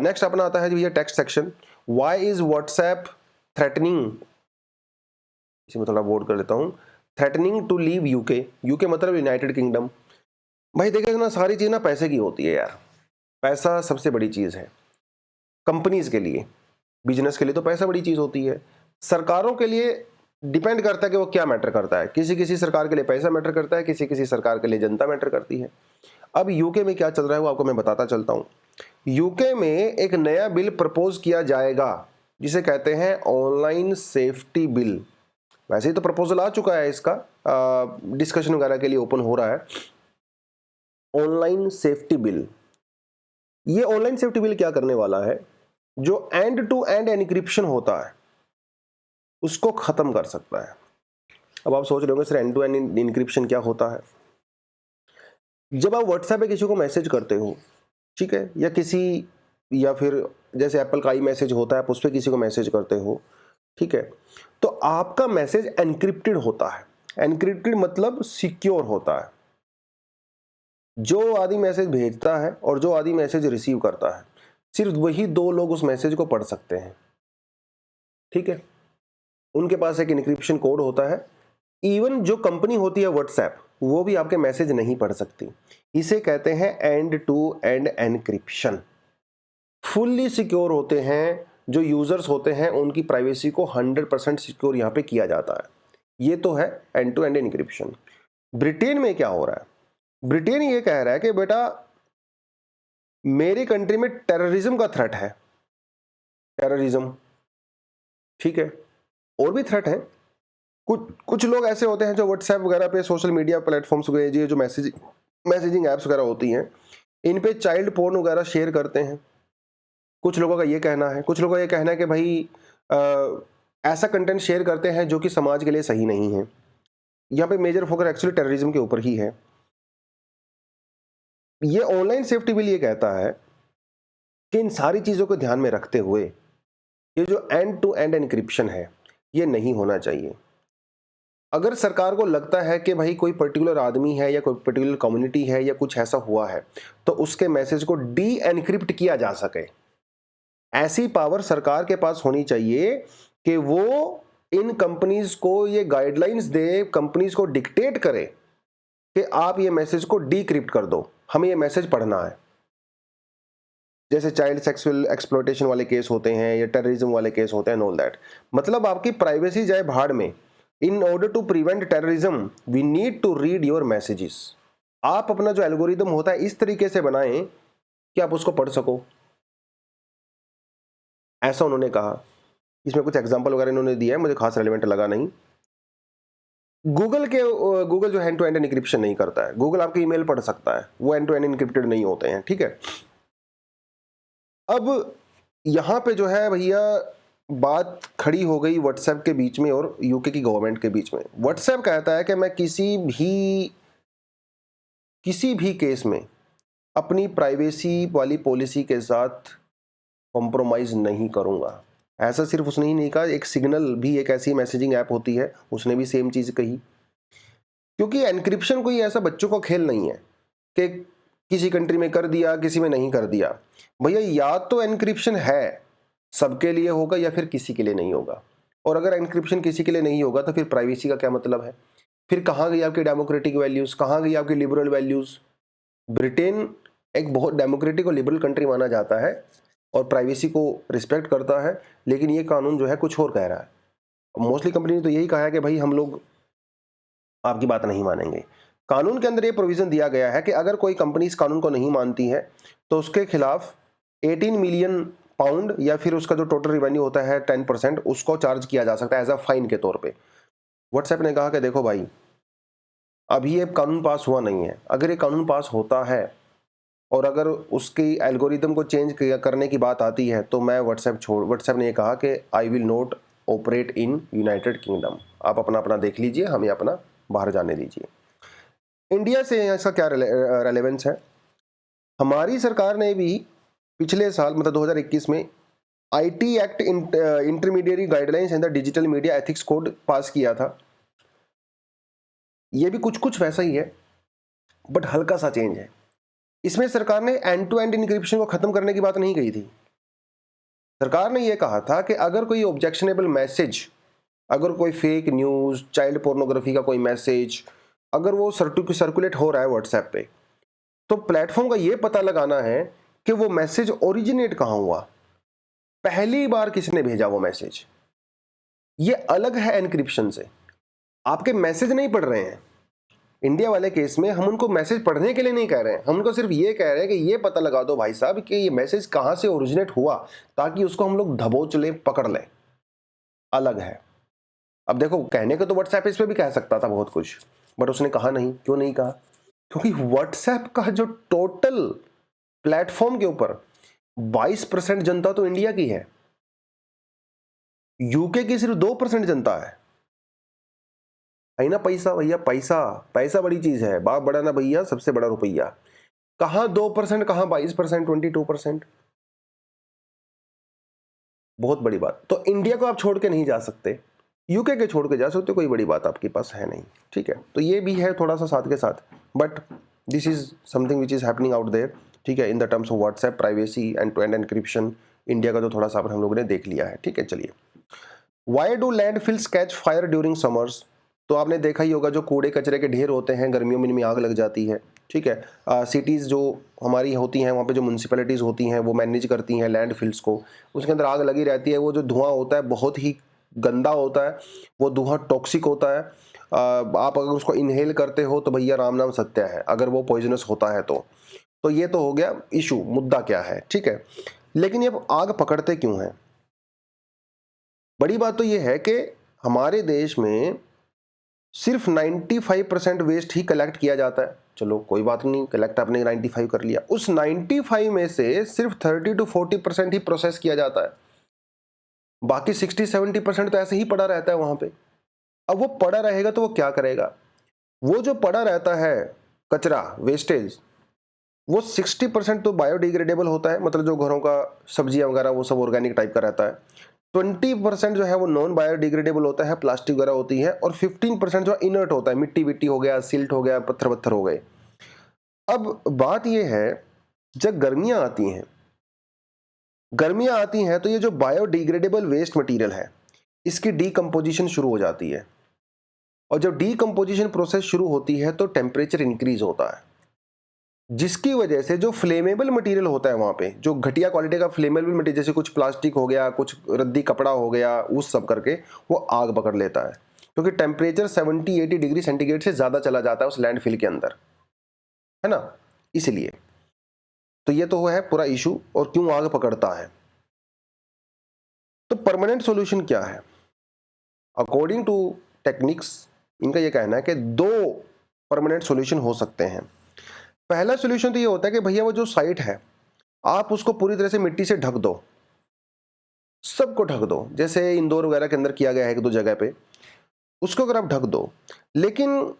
नेक्स्ट अपना आता है भैया text section. Why is WhatsApp threatening, इसे मैं थोड़ा बोर्ड कर लेता हूँ, threatening to leave UK. UK मतलब यूनाइटेड किंगडम। भाई देखिए ना, सारी चीज़ ना पैसे की होती है यार, पैसा सबसे बड़ी चीज़ है। कंपनीज के लिए, बिजनेस के लिए तो पैसा बड़ी चीज़ होती है। सरकारों के लिए डिपेंड करता है कि वो क्या मैटर करता है। किसी किसी सरकार के लिए पैसा मैटर करता है, किसी किसी सरकार के लिए जनता मैटर करती है। अब यूके में क्या चल रहा है वो आपको मैं बताता चलता हूँ। यूके में एक नया बिल प्रपोज किया जाएगा जिसे कहते हैं ऑनलाइन सेफ्टी बिल। वैसे ही तो प्रपोजल आ चुका है, इसका डिस्कशन वगैरह के लिए ओपन हो रहा है। ऑनलाइन सेफ्टी बिल, ये ऑनलाइन सेफ्टी बिल क्या करने वाला है, जो एंड टू एंड एनक्रिप्शन होता है उसको खत्म कर सकता है। अब आप सोच रहे होंगे sir end to end encryption क्या होता है। जब आप व्हाट्सएप पे किसी को मैसेज करते हो, ठीक है, या किसी, या फिर जैसे एप्पल का आई मैसेज होता है, आप उस पर किसी को मैसेज करते हो, ठीक है, तो आपका मैसेज एनक्रिप्टेड होता है। एनक्रिप्टेड मतलब सिक्योर होता है। जो आदमी मैसेज भेजता है और जो आदमी मैसेज रिसीव करता है, सिर्फ वही दो लोग उस मैसेज को पढ़ सकते हैं, ठीक है। उनके पास एक एन्क्रिप्शन कोड होता है। इवन जो कंपनी होती है व्हाट्सएप, वो भी आपके मैसेज नहीं पढ़ सकती। इसे कहते हैं end to end encryption. Fully secure होते हैं, जो यूजर्स होते हैं उनकी प्राइवेसी को 100% सिक्योर यहाँ पे किया जाता है। ये तो है end to end encryption. Britain में क्या हो रहा है, ब्रिटेन ये कह रहा है कि बेटा मेरी कंट्री में टेररिज्म का थ्रेट है, टेररिज्म, ठीक है, और भी थ्रेट है। कुछ लोग ऐसे होते हैं जो व्हाट्सएप वगैरह पे, सोशल मीडिया प्लेटफॉर्म्स वगैरह, जो मैसेजिंग ऐप्स वगैरह होती हैं, इन पे चाइल्ड पोर्न वगैरह शेयर करते हैं। कुछ लोगों का ये कहना है, कुछ लोगों का ये कहना है कि भाई ऐसा कंटेंट शेयर करते हैं जो कि समाज के लिए सही नहीं है। यहाँ पे मेजर फोकस एक्चुअली टेररिज्म के ऊपर ही है। ये ऑनलाइन सेफ्टी बिल ये कहता है कि इन सारी चीज़ों को ध्यान में रखते हुए ये जो एंड टू एंड एनक्रिप्शन है ये नहीं होना चाहिए। अगर सरकार को लगता है कि भाई कोई पर्टिकुलर आदमी है या कोई पर्टिकुलर कम्युनिटी है या कुछ ऐसा हुआ है, तो उसके मैसेज को डी एनक्रिप्ट किया जा सके, ऐसी पावर सरकार के पास होनी चाहिए कि वो इन कंपनीज को ये गाइडलाइंस दे, कंपनीज को डिक्टेट करे कि आप ये मैसेज को डीक्रिप्ट कर दो, हमें ये मैसेज पढ़ना है। जैसे चाइल्ड सेक्सुअल एक्सप्लॉयटेशन वाले केस होते हैं या टेररिज्म वाले केस होते हैं, ऑल दैट। मतलब आपकी प्राइवेसी जाए भाड़ में। In order to prevent terrorism we need to read your messages. आप अपना जो एल्गोरिदम होता है इस तरीके से बनाएं कि आप उसको पढ़ सको, ऐसा उन्होंने कहा। इसमें कुछ एग्जांपल वगैरह इन्होंने दिया है, मुझे खास रेलेवेंट लगा नहीं। गूगल जो एंड टू एंड एनक्रिप्शन नहीं करता है। गूगल आपके ईमेल पढ़ सकता है, वो एंड टू एंड एनक्रिप्टेड नहीं होते हैं, ठीक है। अब यहाँ पे जो है भैया बात खड़ी हो गई व्हाट्सएप के बीच में और यूके की गवर्नमेंट के बीच में। व्हाट्सएप कहता है कि मैं किसी भी केस में अपनी प्राइवेसी वाली पॉलिसी के साथ कॉम्प्रोमाइज नहीं करूंगा। ऐसा सिर्फ उसने ही नहीं कहा, एक सिग्नल भी एक ऐसी मैसेजिंग ऐप होती है, उसने भी सेम चीज कही। क्योंकि एनक्रिप्शन कोई ऐसा बच्चों का खेल नहीं है कि किसी कंट्री में कर दिया किसी में नहीं कर दिया। भैया या तो एनक्रिप्शन है सबके लिए होगा या फिर किसी के लिए नहीं होगा। और अगर एनक्रिप्शन किसी के लिए नहीं होगा तो फिर प्राइवेसी का क्या मतलब है? फिर कहाँ गई आपकी डेमोक्रेटिक वैल्यूज, कहाँ गई आपकी लिबरल वैल्यूज? ब्रिटेन एक बहुत डेमोक्रेटिक और लिबरल कंट्री माना जाता है और प्राइवेसी को रिस्पेक्ट करता है, लेकिन ये कानून जो है कुछ और कह रहा है। मोस्टली कंपनी ने तो यही कहा है कि भाई हम लोग आपकी बात नहीं मानेंगे। कानून के अंदर ये प्रोविजन दिया गया है कि अगर कोई कंपनी इस कानून को नहीं मानती है तो उसके खिलाफ 18 मिलियन पाउंड या फिर उसका जो टोटल रिवेन्यू होता है 10% उसको चार्ज किया जा सकता है एज अ फाइन के तौर पे। व्हाट्सएप ने कहा कि देखो भाई अभी ये कानून पास हुआ नहीं है, अगर ये कानून पास होता है और अगर उसकी एल्गोरिदम को चेंज करने की बात आती है तो मैं व्हाट्सएप ने ये कहा कि I will not operate in United kingdom. आप अपना अपना देख लीजिए, हमें अपना बाहर जाने दीजिए। इंडिया से इसका क्या रेलेवेंस है? हमारी सरकार ने भी पिछले साल मतलब 2021 में IT act intermediary guidelines and the digital media ethics code pass किया था। ये भी कुछ कुछ वैसा ही है बट हल्का सा चेंज है। इसमें सरकार ने एंड टू एंड इंक्रिप्शन को खत्म करने की बात नहीं कही थी। सरकार ने यह कहा था कि अगर कोई ऑब्जेक्शनेबल मैसेज, अगर कोई फेक न्यूज, चाइल्ड पोर्नोग्राफी का कोई मैसेज अगर वो सर्कुलेट हो रहा है व्हाट्सएप पे, तो प्लेटफॉर्म का ये पता लगाना है कि वो मैसेज ओरिजिनेट कहां हुआ, पहली बार किसने भेजा वो मैसेज। ये अलग है एनक्रिप्शन से। आपके मैसेज नहीं पढ़ रहे हैं इंडिया वाले केस में, हम उनको मैसेज पढ़ने के लिए नहीं कह रहे हैं, हम उनको सिर्फ ये कह रहे हैं कि ये पता लगा दो भाई साहब कि ये मैसेज कहां से ओरिजिनेट हुआ, ताकि उसको हम लोग दबोच लें, पकड़ लें। अलग है। अब देखो, कहने को तो व्हाट्सएप इस पे भी कह सकता था बहुत कुछ, बट उसने कहा नहीं। क्यों नहीं कहा? क्योंकि व्हाट्सएप का जो टोटल प्लेटफॉर्म के ऊपर 22% जनता तो इंडिया की है, यूके की सिर्फ 2% जनता है ना। पैसा भैया, पैसा पैसा बड़ी चीज है। बाप बड़ा ना भैया, सबसे बड़ा रुपया। कहां 2%, कहां 22%, 22%। बहुत बड़ी बात। तो इंडिया को आप छोड़ के नहीं जा सकते, यूके के छोड़ के जा सकते, कोई बड़ी बात आपके पास है नहीं। ठीक है, तो ये भी है थोड़ा सा साथ के साथ, but this is something which is happening out there. ठीक है, in the terms of WhatsApp, privacy, end to end encryption, India का तो थोड़ा सा हम लोगों ने देख लिया है। ठीक है, चलिए। Why do landfills catch fire during summers? तो आपने देखा ही होगा, जो कूड़े कचरे के ढेर होते हैं, गर्मियों में इनमें आग लग जाती है। ठीक है, सिटीज़ जो हमारी होती हैं, वहाँ पे जो म्यूनसिपैलिटीज़ होती हैं, वो मैनेज करती हैं लैंडफिल्स को, उसके अंदर आग लगी रहती है। वो जो धुआं होता है बहुत ही गंदा होता है, वो धुआं टॉक्सिक होता है। आप अगर उसको इनहेल करते हो तो भैया राम नाम सत्य है, अगर वो पॉइजनस होता है तो ये तो हो गया इशू, मुद्दा क्या है। ठीक है, लेकिन ये आग पकड़ते क्यों हैं? बड़ी बात तो ये है कि हमारे देश में सिर्फ 95% वेस्ट ही कलेक्ट किया जाता है। चलो कोई बात नहीं, कलेक्ट आपने 95 कर लिया, उस 95 में से सिर्फ 30 to 40% ही प्रोसेस किया जाता है। बाकी 60-70% तो ऐसे ही पड़ा रहता है वहां पे। अब वो पड़ा रहेगा तो वो क्या करेगा? वो जो पड़ा रहता है कचरा, वेस्टेज, वो 60% तो बायोडिग्रेडेबल होता है, मतलब जो घरों का सब्जियां वगैरह वो सब ऑर्गेनिक टाइप का रहता है। 20% जो है वो नॉन बायोडिग्रेडेबल होता है, प्लास्टिक वगैरह होती है, और 15% जो इनर्ट होता है, मिट्टी विट्टी हो गया, सिल्ट हो गया, पत्थर पत्थर हो गए। अब बात यह है, जब गर्मियां आती हैं तो ये जो बायोडिग्रेडेबल वेस्ट मटेरियल है, इसकी डीकंपोजिशन शुरू हो जाती है, और जब डीकंपोजिशन प्रोसेस शुरू होती है तो टेम्परेचर इंक्रीज होता है, जिसकी वजह से जो फ्लेमेबल मटेरियल होता है वहां पे, जो घटिया क्वालिटी का फ्लेमेबल मटेरियल, जैसे कुछ प्लास्टिक हो गया, कुछ रद्दी कपड़ा हो गया, उस सब करके वो आग पकड़ लेता है, क्योंकि टेम्परेचर 70-80 डिग्री सेंटीग्रेड से ज्यादा चला जाता है उस लैंडफिल के अंदर, है ना। इसलिए तो ये तो है पूरा इशू, और क्यों आग पकड़ता है। तो परमानेंट सॉल्यूशन क्या है? अकॉर्डिंग टू टेक्निक्स, इनका ये कहना है कि 2 परमानेंट सॉल्यूशन हो सकते हैं। पहला सॉल्यूशन तो ये होता है कि भैया वो जो साइट है, आप उसको पूरी तरह से मिट्टी से ढक दो, सबको ढक दो, जैसे इंदौर वगैरह के अंदर किया गया है 1-2 जगह पे, उसको अगर आप ढक दो, लेकिन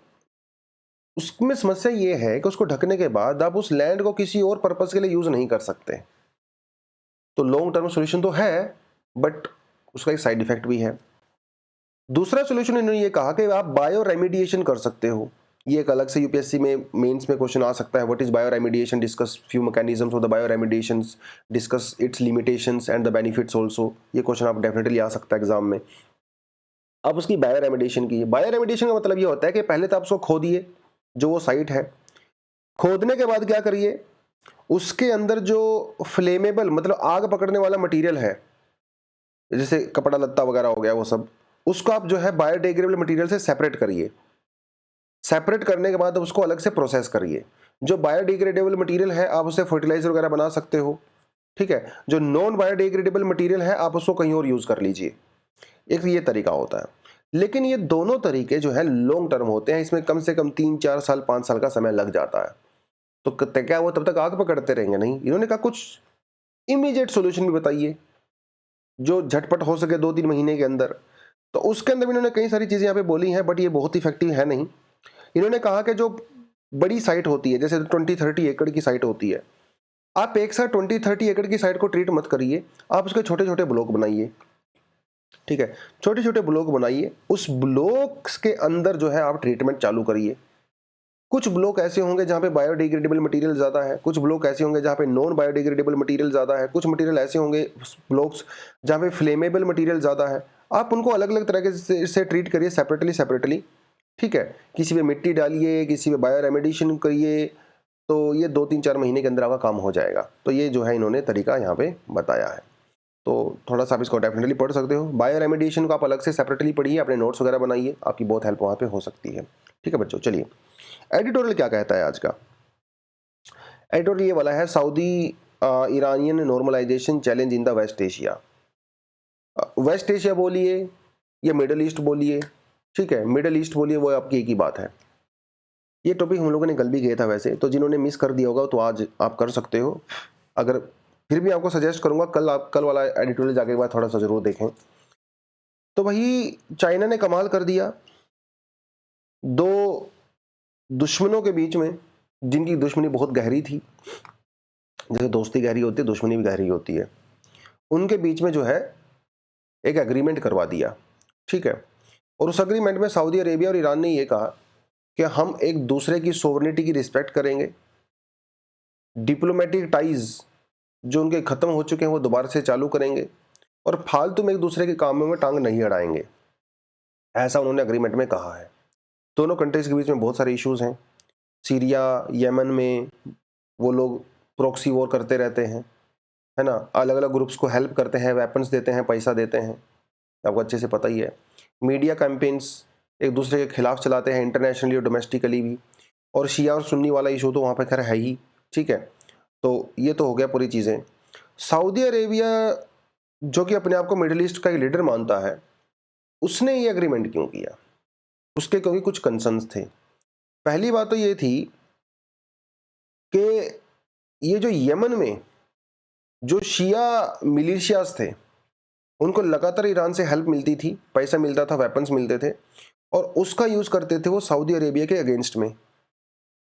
उसमें समस्या ये है कि उसको ढकने के बाद आप उस लैंड को किसी और पर्पस के लिए यूज नहीं कर सकते। तो लॉन्ग टर्म सॉल्यूशन तो है, बट उसका एक साइड इफेक्ट भी है। दूसरा सॉल्यूशन इन्होंने ये कहा कि आप बायो रेमिडिएशन कर सकते हो। ये एक अलग से यूपीएससी में मेंस में क्वेश्चन आ सकता है, what is bio remediation, discuss few mechanisms of the bio remediations, discuss its limitations and the benefits also. ये क्वेश्चन आप डेफिनेटली आ सकता है एग्जाम में। अब उसकी बायो रेमिडिएशन की, बायो रेमिडिएशन का मतलब ये होता है कि पहले तो आप उसको खोदिए, जो वो साइट है, खोदने के बाद क्या करिए, उसके अंदर जो फ्लेमेबल मतलब आग पकड़ने वाला मटेरियल है, जैसे कपड़ा लत्ता वगैरह हो गया वो सब, उसको आप जो है बायोडिग्रेडेबल मटेरियल से सेपरेट करिए। सेपरेट करने के बाद उसको अलग से प्रोसेस करिए। जो बायोडिग्रेडेबल मटेरियल है आप उससे फर्टिलाइजर वगैरह बना सकते हो, ठीक है। जो नॉन बायोडिग्रेडेबल मटेरियल है आप उसको कहीं और यूज कर लीजिए। एक ये तरीका होता है, लेकिन ये दोनों तरीके जो है लॉन्ग टर्म होते हैं, इसमें कम से कम 3-4 साल 5 साल का समय लग जाता है। तो क्या वो तब तक आग पकड़ते रहेंगे? नहीं। इन्होंने कहा कुछ इमीडिएट सॉल्यूशन भी बताइए जो झटपट हो सके 2-3 महीने के अंदर। तो उसके अंदर भी इन्होंने कई सारी चीजें यहाँ पे बोली हैं, बट ये बहुत इफेक्टिव है नहीं। इन्होंने कहा कि जो बड़ी साइट होती है, जैसे 20-30 एकड़ की साइट होती है, आप एक साथ 20-30 एकड़ की साइट को ट्रीट मत करिए, आप उसके छोटे छोटे ब्लॉक बनाइए, ठीक है, छोटे छोटे ब्लॉक बनाइए, उस ब्लॉक्स के अंदर जो है आप ट्रीटमेंट चालू करिए। कुछ ब्लॉक ऐसे होंगे जहाँ पे बायोडिग्रेडेबल मटेरियल ज़्यादा है, कुछ ब्लॉक ऐसे होंगे जहाँ पे नॉन बायोडिग्रेडेबल मटेरियल ज़्यादा है, कुछ मटेरियल ऐसे होंगे ब्लॉक्स जहाँ पे फ्लेमेबल मटेरियल ज़्यादा है। आप उनको अलग अलग तरीके से ट्रीट करिए, सेपरेटली, ठीक है। किसी पे मिट्टी डालिए, किसी पे बायो रेमेडिएशन करिए, तो ये 2-3-4 महीने के अंदर आपका काम हो जाएगा। तो ये जो है इन्होंने तरीका यहाँ पे बताया है, तो थोड़ा सा आप इसको डेफिनेटली पढ़ सकते हो। बायो रेमेडिएशन को आप अलग से सेपरेटली पढ़िए, अपने नोट्स वगैरह बनाइए, आपकी बहुत हेल्प वहाँ पे हो सकती है, ठीक है बच्चों। चलिए एडिटोरियल क्या कहता है आज का। एडिटोरियल ये वाला है, Saudi Iranian normalization challenge in the West Asia. West Asia बोलिए या मिडल ईस्ट बोलिए, ठीक है, मिडल ईस्ट बोलिए, वो आपकी एक ही बात है। ये टॉपिक हम लोगों ने कल भी किया था वैसे, तो जिन्होंने मिस कर दिया होगा तो आज आप कर सकते हो। अगर फिर भी आपको सजेस्ट करूंगा कल वाला एडिटोरियल जाके एक बार थोड़ा सा जरूर देखें। तो वही चाइना ने कमाल कर दिया, दो दुश्मनों के बीच में जिनकी दुश्मनी बहुत गहरी थी, जैसे दोस्ती गहरी होती है दुश्मनी भी गहरी होती है, उनके बीच में जो है एक एग्रीमेंट करवा दिया, ठीक है। और उस एग्रीमेंट में सऊदी अरेबिया और ईरान ने ये कहा कि हम एक दूसरे की सोवरेनिटी की रिस्पेक्ट करेंगे, डिप्लोमेटिक टाइज जो उनके खत्म हो चुके हैं वो दोबारा से चालू करेंगे, और फालतू में एक दूसरे के कामों में टांग नहीं अड़ाएंगे, ऐसा उन्होंने एग्रीमेंट में कहा है। दोनों कंट्रीज के बीच में बहुत सारे इश्यूज हैं, सीरिया यमन में वो लोग प्रॉक्सी वॉर करते रहते हैं, है ना, अलग अलग ग्रुप्स को हेल्प करते हैं, वेपन्स देते हैं, पैसा देते हैं, आपको अच्छे से पता ही है। मीडिया कैंपेन्स एक दूसरे के खिलाफ चलाते हैं, इंटरनेशनली और डोमेस्टिकली भी, और शिया और सुन्नी वाला इशू तो वहाँ पे खैर है ही, ठीक है। तो ये तो हो गया पूरी चीज़ें। सऊदी अरेबिया जो कि अपने आप को मिडिल ईस्ट का एक लीडर मानता है, उसने ये एग्रीमेंट क्यों किया, उसके क्योंकि कुछ कंसर्न्स थे। पहली बात तो ये थी कि ये जो यमन में जो शिया मिलिशियाज थे, उनको लगातार ईरान से हेल्प मिलती थी, पैसा मिलता था, वेपन्स मिलते थे, और उसका यूज करते थे वो सऊदी अरेबिया के अगेंस्ट में।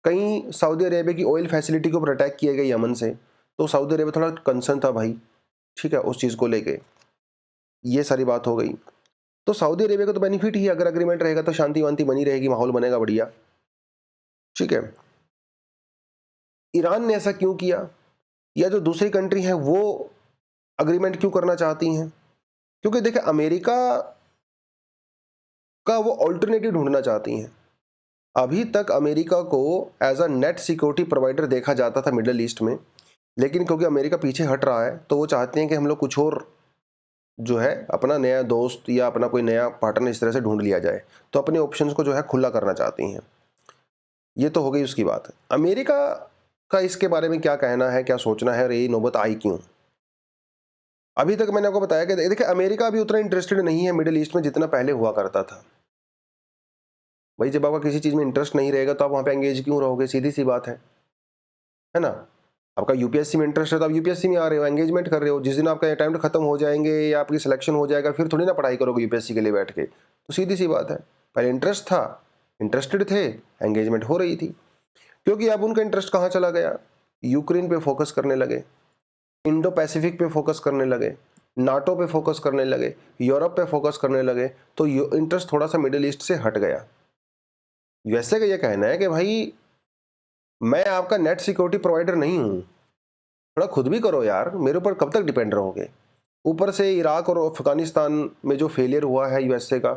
कहीं सऊदी अरेबिया की ऑयल फैसिलिटी के ऊपर अटैक किए गए यमन से, तो सऊदी अरेबिया थोड़ा कंसर्न था भाई, ठीक है, उस चीज़ को लेके। ये सारी बात हो गई। तो सऊदी अरेबिया का तो बेनिफिट ही, अगर एग्रीमेंट रहेगा तो शांति वांति बनी रहेगी, माहौल बनेगा बढ़िया, ठीक है। ईरान ने ऐसा क्यों किया, या जो दूसरी कंट्री है वो अग्रीमेंट क्यों करना चाहती हैं? क्योंकि देखिए अमेरिका का वो ऑल्टरनेटिव ढूंढना चाहती हैं। अभी तक अमेरिका को as a net security provider देखा जाता था मिडल ईस्ट में, लेकिन क्योंकि अमेरिका पीछे हट रहा है तो वो चाहते हैं कि हम लोग कुछ और जो है अपना नया दोस्त या अपना कोई नया पार्टनर इस तरह से ढूंढ लिया जाए, तो अपने ऑप्शंस को जो है खुला करना चाहती हैं। ये तो हो गई उसकी बात। अमेरिका का इसके बारे में क्या कहना है, क्या सोचना है, और ये नौबत आई क्यों? अभी तक मैंने आपको बताया कि देखिए अमेरिका अभी उतना इंटरेस्टेड नहीं है मिडिल ईस्ट में जितना पहले हुआ करता था। भाई जब आपका किसी चीज़ में इंटरेस्ट नहीं रहेगा तो आप वहाँ पे एंगेज क्यों रहोगे, सीधी सी बात है ना। आपका यूपीएससी में इंटरेस्ट है तो आप यूपीएससी में आ रहे हो, एंगेजमेंट कर रहे हो, जिस दिन आपका अटेम्प्ट खत्म हो जाएंगे या आपकी सिलेक्शन हो जाएगा फिर थोड़ी ना पढ़ाई करोगे यूपीएससी के लिए बैठ के। तो सीधी सी बात है, पहले इंटरेस्ट था, इंटरेस्टेड थे, एंगेजमेंट हो रही थी। क्योंकि अब उनका इंटरेस्ट कहाँ चला गया, यूक्रेन पे फोकस करने लगे, इंडो पैसिफिक पे फोकस करने लगे, नाटो पे फोकस करने लगे, यूरोप पे फोकस करने लगे, तो इंटरेस्ट थोड़ा सा मिडिल ईस्ट से हट गया। यूएसए का ये कहना है कि भाई मैं आपका नेट सिक्योरिटी प्रोवाइडर नहीं हूँ, थोड़ा खुद भी करो यार, मेरे ऊपर कब तक डिपेंड रहोगे। ऊपर से इराक और अफगानिस्तान में जो फेलियर हुआ है यूएसए का,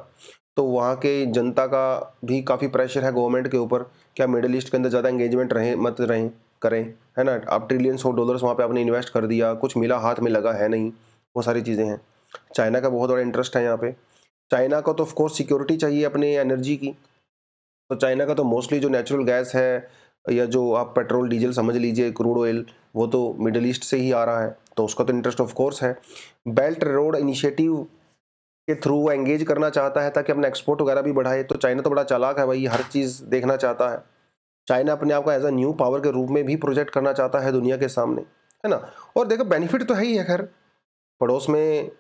तो वहाँ के जनता का भी काफ़ी प्रेशर है गवर्नमेंट के ऊपर, क्या मिडिल ईस्ट के अंदर ज़्यादा एंगेजमेंट रहें करें, है ना। आप ट्रिलियंस ऑफ डॉलर्स वहाँ पे आपने इन्वेस्ट कर दिया, कुछ मिला हाथ में लगा है नहीं, वो सारी चीज़ें हैं। चाइना का बहुत बड़ा इंटरेस्ट है यहाँ पे। चाइना को तो ऑफकोर्स सिक्योरिटी चाहिए अपने एनर्जी की, तो चाइना का तो मोस्टली जो नेचुरल गैस है या जो आप पेट्रोल डीजल समझ लीजिए, क्रूड ऑयल, वो तो मिडिल ईस्ट से ही आ रहा है, तो उसका तो इंटरेस्ट ऑफ कोर्स है। बेल्ट रोड इनिशिएटिव के थ्रू वो एंगेज करना चाहता है ताकि अपना एक्सपोर्ट वगैरह भी बढ़ाए। तो चाइना तो बड़ा चालाक है भाई, हर चीज़ देखना चाहता है। चाइना अपने आप को एज अ न्यू पावर के रूप में भी प्रोजेक्ट करना चाहता है दुनिया के सामने, है ना। और देखो बेनिफिट तो है ही है, खैर पड़ोस में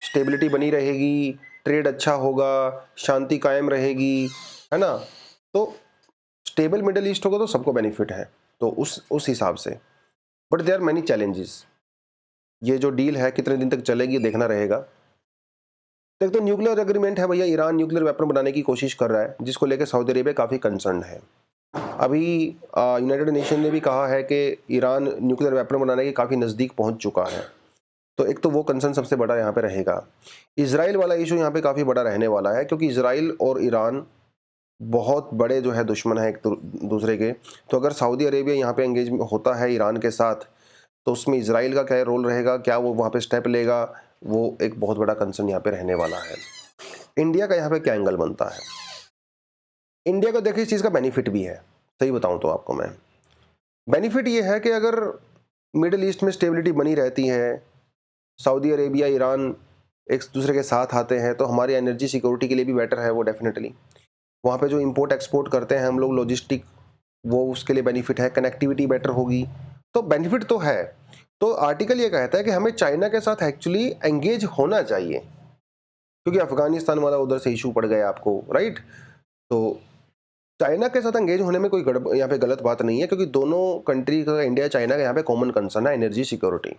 स्टेबिलिटी बनी रहेगी, ट्रेड अच्छा होगा, शांति कायम रहेगी, है ना। तो स्टेबल मिडिल ईस्ट होगा तो सबको बेनिफिट है, तो उस हिसाब से but there are many challenges. ये जो डील है कितने दिन तक चलेगी देखना रहेगा। एक तो न्यूक्लियर एग्रीमेंट है भैया, ईरान न्यूक्लियर वेपन बनाने की कोशिश कर रहा है, जिसको लेकर सऊदी अरेबिया काफ़ी कंसर्न है। अभी यूनाइटेड नेशन ने भी कहा है कि ईरान न्यूक्लियर वेपन बनाने के काफ़ी नज़दीक पहुंच चुका है। तो एक तो वो कंसर्न सबसे बड़ा यहाँ पे रहेगा। इजराइल वाला इशू यहाँ पे काफ़ी बड़ा रहने वाला है, क्योंकि इजराइल और ईरान बहुत बड़े जो है दुश्मन है एक दूसरे के। तो अगर सऊदी अरेबिया यहाँ पे एंगेज होता है ईरान के साथ, तो उसमें इजराइल का क्या रोल रहेगा, क्या वो वहाँ पे स्टेप लेगा, वो एक बहुत बड़ा कंसर्न यहाँ पे रहने वाला है। इंडिया का यहाँ पे क्या एंगल बनता है? इंडिया को देखिए इस चीज़ का बेनिफिट भी है, सही बताऊँ तो आपको मैं। बेनिफिट ये है कि अगर मिडिल ईस्ट में स्टेबिलिटी बनी रहती है, सऊदी अरेबिया ईरान एक दूसरे के साथ आते हैं, तो हमारी एनर्जी सिक्योरिटी के लिए भी बेटर है वो डेफिनेटली। वहाँ पे जो इंपोर्ट एक्सपोर्ट करते हैं हम लोग लॉजिस्टिक, वो उसके लिए बेनिफिट है, कनेक्टिविटी बेटर होगी, तो बेनिफिट तो है। तो आर्टिकल ये कहता है कि हमें चाइना के साथ एक्चुअली एंगेज होना चाहिए, क्योंकि अफगानिस्तान वाला उधर से इशू पड़ गया आपको, राइट। तो चाइना के साथ एंगेज होने में कोई यहाँ पे गलत बात नहीं है, क्योंकि दोनों कंट्री का, इंडिया चाइना का यहाँ पे कॉमन कंसर्न है एनर्जी सिक्योरिटी।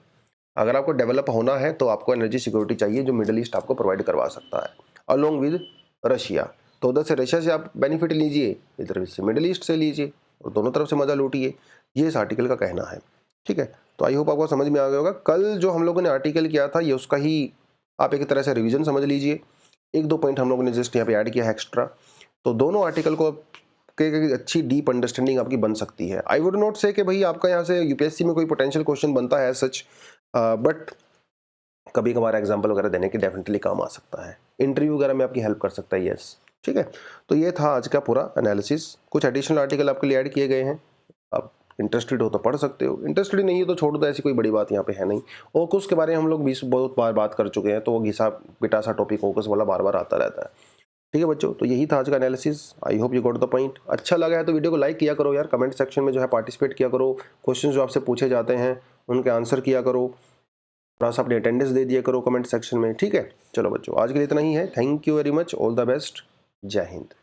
अगर आपको डेवलप होना है तो आपको एनर्जी सिक्योरिटी चाहिए, जो मिडिल ईस्ट आपको प्रोवाइड करवा सकता है, अलोंग विद रशिया। तो उधर से रशिया से आप बेनिफिट लीजिए, इधर से मिडिल ईस्ट से लीजिए, और दोनों तरफ से मजा लूटिए, ये इस आर्टिकल का कहना है। ठीक है, तो आई होप आपको समझ में आ गया होगा। कल जो हम लोगों ने आर्टिकल किया था, ये उसका ही आप एक तरह से रिवीजन समझ लीजिए। एक दो पॉइंट हम लोगों ने जस्ट यहाँ पे ऐड किया है एक्स्ट्रा, तो दोनों आर्टिकल को के अच्छी डीप अंडरस्टैंडिंग आपकी बन सकती है। आई वुड नॉट से कि भाई आपका यहाँ से यूपीएससी में कोई पोटेंशियल क्वेश्चन बनता है सच, बट कभी कभार एग्जाम्पल वगैरह देने के डेफिनेटली काम आ सकता है, इंटरव्यू वगैरह में आपकी हेल्प कर सकता है। यस, ठीक है। तो ये था आज का पूरा एनालिसिस। कुछ एडिशनल आर्टिकल आपके लिए ऐड किए गए हैं, आप इंटरेस्टेड हो तो पढ़ सकते हो, इंटरेस्टेड नहीं है तो छोड़ दो, ऐसी कोई बड़ी बात यहाँ पे है नहीं। और कुछ के बारे में हम लोग 20 बहुत बार बात कर चुके हैं, तो वो घिसा पिटा सा टॉपिक ओकस वाला बार बार आता रहता है। ठीक है बच्चों, तो यही था आज का analysis. I hope you got the point. अच्छा लगा है तो वीडियो को लाइक किया करो यार, कमेंट सेक्शन में जो है पार्टिसिपेट किया करो, क्वेश्चन जो आपसे पूछे जाते हैं उनके आंसर किया करो, थोड़ा सा अपनी अटेंडेंस दे दिया करो कमेंट सेक्शन में। ठीक है, चलो बच्चों आज के लिए इतना ही है। Thank you very much, all the best, जय हिंद।